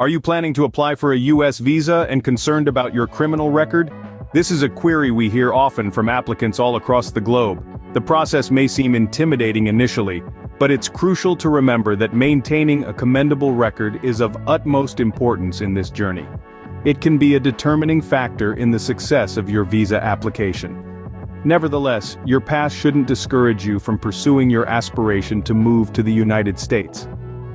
Are you planning to apply for a US visa and concerned about your criminal record? This is a query we hear often from applicants all across the globe. The process may seem intimidating initially, but it's crucial to remember that maintaining a commendable record is of utmost importance in this journey. It can be a determining factor in the success of your visa application. Nevertheless, your past shouldn't discourage you from pursuing your aspiration to move to the United States.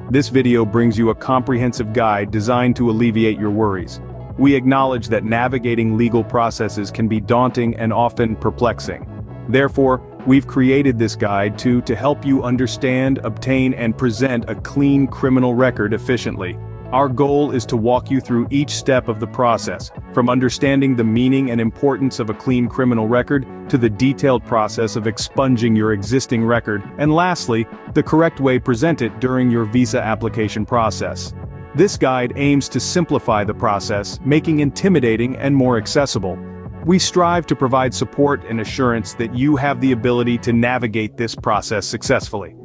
This video brings you a comprehensive guide designed to alleviate your worries. We acknowledge that navigating legal processes can be daunting and often perplexing. Therefore, we've created this guide to help you understand, obtain, and present a clean criminal record efficiently. Our goal is to walk you through each step of the process, from understanding the meaning and importance of a clean criminal record, to the detailed process of expunging your existing record, and lastly, the correct way to present it during your visa application process. This guide aims to simplify the process, making intimidating and more accessible. We strive to provide support and assurance that you have the ability to navigate this process successfully.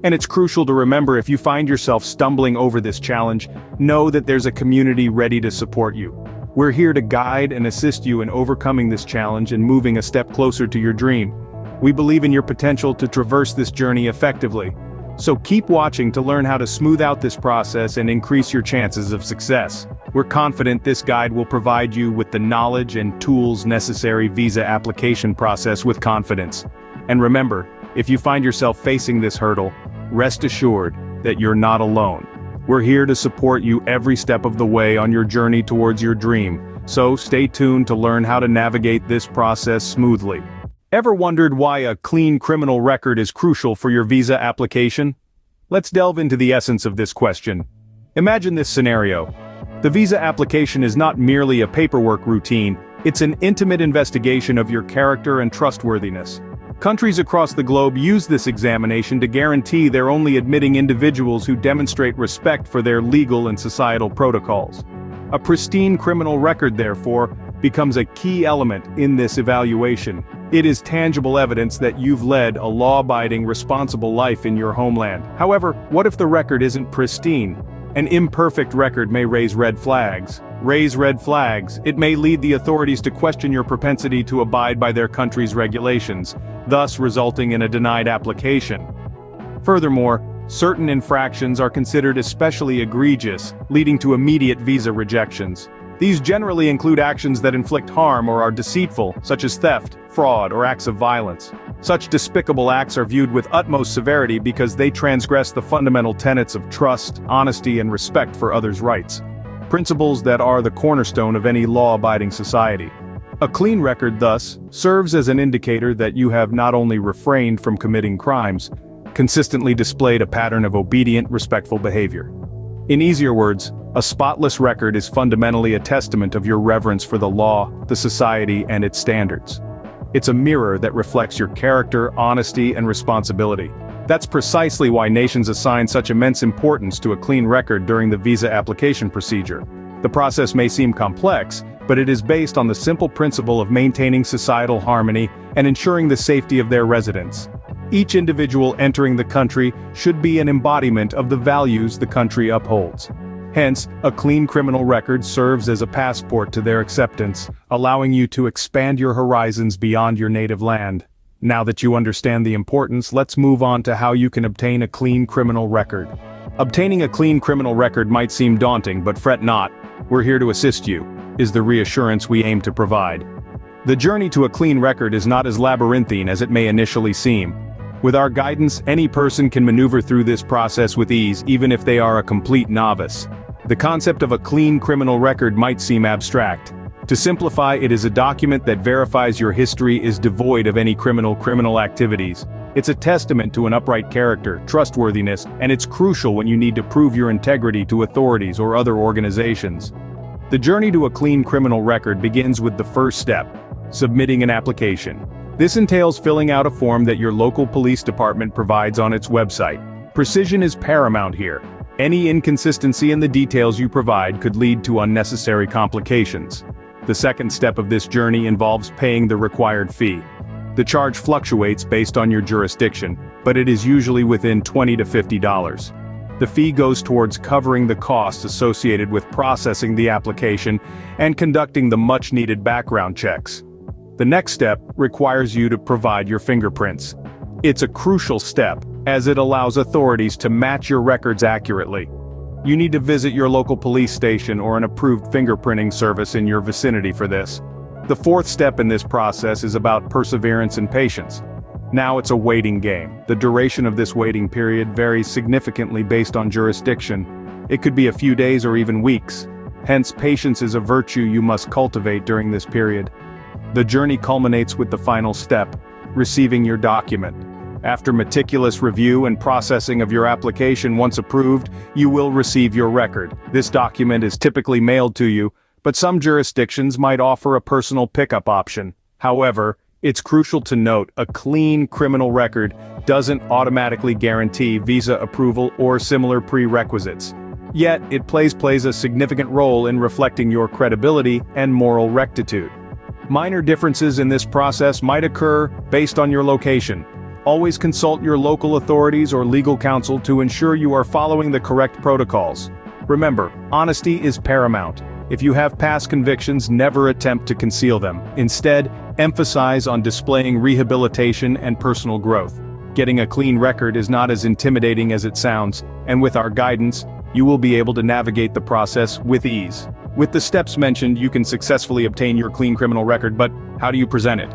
And it's crucial to remember, if you find yourself stumbling over this challenge, know that there's a community ready to support you. We're here to guide and assist you in overcoming this challenge and moving a step closer to your dream. We believe in your potential to traverse this journey effectively. So keep watching to learn how to smooth out this process and increase your chances of success. We're confident this guide will provide you with the knowledge and tools necessary visa application process with confidence. And remember, if you find yourself facing this hurdle, rest assured that you're not alone. We're here to support you every step of the way on your journey towards your dream, so stay tuned to learn how to navigate this process smoothly. Ever wondered why a clean criminal record is crucial for your visa application? Let's delve into the essence of this question. Imagine this scenario. The visa application is not merely a paperwork routine, it's an intimate investigation of your character and trustworthiness. Countries across the globe use this examination to guarantee they're only admitting individuals who demonstrate respect for their legal and societal protocols. A pristine criminal record, therefore, becomes a key element in this evaluation. It is tangible evidence that you've led a law-abiding, responsible life in your homeland. However, what if the record isn't pristine? An imperfect record may raise red flags. It may lead the authorities to question your propensity to abide by their country's regulations, thus resulting in a denied application. Furthermore, certain infractions are considered especially egregious, leading to immediate visa rejections. These generally include actions that inflict harm or are deceitful, such as theft, fraud, or acts of violence. Such despicable acts are viewed with utmost severity because they transgress the fundamental tenets of trust, honesty, and respect for others' rights. Principles that are the cornerstone of any law-abiding society. A clean record, thus, serves as an indicator that you have not only refrained from committing crimes, consistently displayed a pattern of obedient, respectful behavior. In easier words, a spotless record is fundamentally a testament of your reverence for the law, the society, and its standards. It's a mirror that reflects your character, honesty, and responsibility. That's precisely why nations assign such immense importance to a clean record during the visa application procedure. The process may seem complex, but it is based on the simple principle of maintaining societal harmony and ensuring the safety of their residents. Each individual entering the country should be an embodiment of the values the country upholds. Hence, a clean criminal record serves as a passport to their acceptance, allowing you to expand your horizons beyond your native land. Now that you understand the importance, let's move on to how you can obtain a clean criminal record. Obtaining a clean criminal record might seem daunting, but fret not. We're here to assist you, is the reassurance we aim to provide. The journey to a clean record is not as labyrinthine as it may initially seem. With our guidance, any person can maneuver through this process with ease, even if they are a complete novice. The concept of a clean criminal record might seem abstract. To simplify, it is a document that verifies your history is devoid of any criminal activities. It's a testament to an upright character, trustworthiness, and it's crucial when you need to prove your integrity to authorities or other organizations. The journey to a clean criminal record begins with the first step: submitting an application. This entails filling out a form that your local police department provides on its website. Precision is paramount here. Any inconsistency in the details you provide could lead to unnecessary complications. The second step of this journey involves paying the required fee. The charge fluctuates based on your jurisdiction, but it is usually within $20 to $50. The fee goes towards covering the costs associated with processing the application and conducting the much-needed background checks. The next step requires you to provide your fingerprints. It's a crucial step, as it allows authorities to match your records accurately. You need to visit your local police station or an approved fingerprinting service in your vicinity for this. The fourth step in this process is about perseverance and patience. Now it's a waiting game. The duration of this waiting period varies significantly based on jurisdiction. It could be a few days or even weeks. Hence, patience is a virtue you must cultivate during this period. The journey culminates with the final step, receiving your document. After meticulous review and processing of your application once approved, you will receive your record. This document is typically mailed to you, but some jurisdictions might offer a personal pickup option. However, it's crucial to note a clean criminal record doesn't automatically guarantee visa approval or similar prerequisites. Yet, it plays a significant role in reflecting your credibility and moral rectitude. Minor differences in this process might occur based on your location. Always consult your local authorities or legal counsel to ensure you are following the correct protocols. Remember, honesty is paramount. If you have past convictions, never attempt to conceal them. Instead, emphasize on displaying rehabilitation and personal growth. Getting a clean record is not as intimidating as it sounds, and with our guidance, you will be able to navigate the process with ease. With the steps mentioned, you can successfully obtain your clean criminal record, but how do you present it?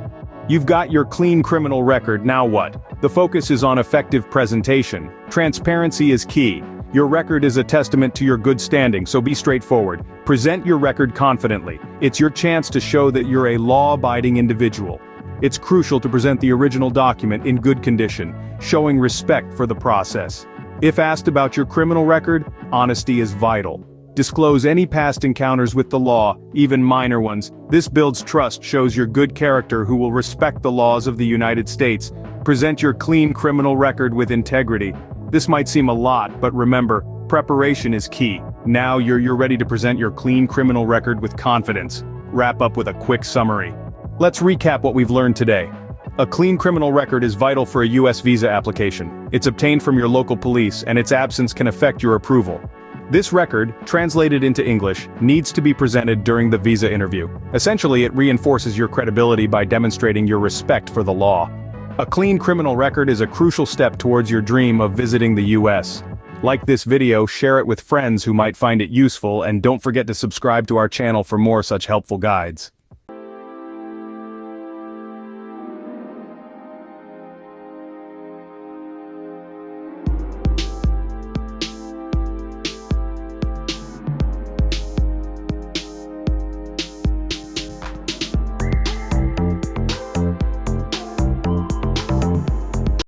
You've got your clean criminal record, now what? The focus is on effective presentation. Transparency is key. Your record is a testament to your good standing, so be straightforward. Present your record confidently. It's your chance to show that you're a law-abiding individual. It's crucial to present the original document in good condition, showing respect for the process. If asked about your criminal record, honesty is vital. Disclose any past encounters with the law, even minor ones. This builds trust, shows your good character who will respect the laws of the United States. Present your clean criminal record with integrity. This might seem a lot, but remember, preparation is key. Now you're ready to present your clean criminal record with confidence. Wrap up with a quick summary. Let's recap what we've learned today. A clean criminal record is vital for a U.S. visa application. It's obtained from your local police, and its absence can affect your approval. This record, translated into English, needs to be presented during the visa interview. Essentially, it reinforces your credibility by demonstrating your respect for the law. A clean criminal record is a crucial step towards your dream of visiting the U.S. Like this video, share it with friends who might find it useful, and don't forget to subscribe to our channel for more such helpful guides.